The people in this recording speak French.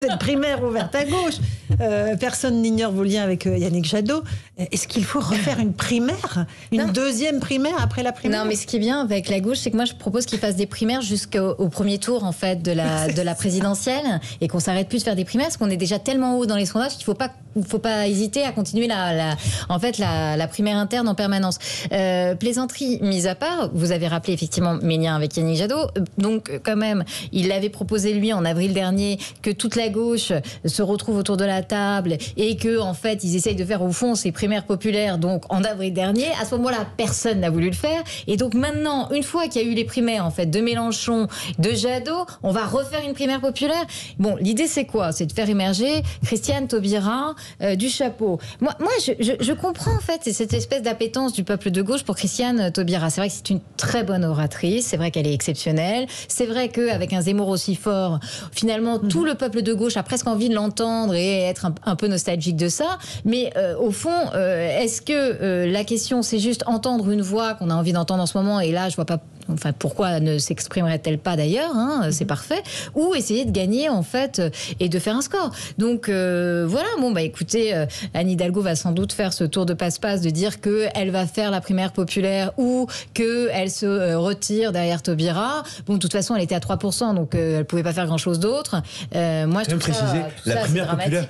cette primaire ouverte à gauche. Personne n'ignore vos liens avec Yannick Jadot. Est-ce qu'il faut refaire une primaire, deuxième primaire après la primaire? Non, mais ce qui est bien avec la gauche, c'est que moi je propose qu'ils fassent des primaires jusqu'au premier tour en fait de la présidentielle et qu'on s'arrête plus de faire des primaires parce qu'on est déjà tellement haut dans les sondages qu'il faut pas hésiter à continuer la primaire interne en permanence. Plaisanterie mise à part, vous avez rappelé effectivement mes liens avec Yannick Jadot. Donc quand même, il avait proposé lui en avril dernier que toute la gauche se retrouve autour de la table et que en fait ils essayent de faire au fond ces primaires populaires. Donc en avril dernier, à ce moment-là, personne n'a voulu le faire. Et donc maintenant, une fois qu'il y a eu les primaires en fait de Mélenchon, de Jadot, on va refaire une primaire populaire. Bon, l'idée c'est quoi? C'est de faire émerger Christiane Taubira du chapeau. Moi, je comprends en fait cette espèce d'appétence du peuple de gauche pour Christiane Taubira. C'est vrai que c'est une très bonne oratrice, c'est vrai qu'elle est exceptionnelle, c'est vrai qu'avec un Zemmour aussi fort, finalement tout le peuple de gauche a presque envie de l'entendre et être un peu nostalgique de ça. Mais au fond, est-ce que la question c'est juste entendre une voix qu'on a envie d'entendre en ce moment, et là je vois pas pourquoi ne s'exprimerait-elle pas d'ailleurs, c'est parfait, ou essayer de gagner en fait et de faire un score. Donc voilà, écoutez, Anne Hidalgo va sans doute faire ce tour de passe-passe de dire qu'elle va faire la primaire populaire ou qu'elle se retire derrière Taubira. Bon, de toute façon, elle était à 3%, donc elle pouvait pas faire grand-chose d'autre. Moi, je trouve ça, la primaire populaire.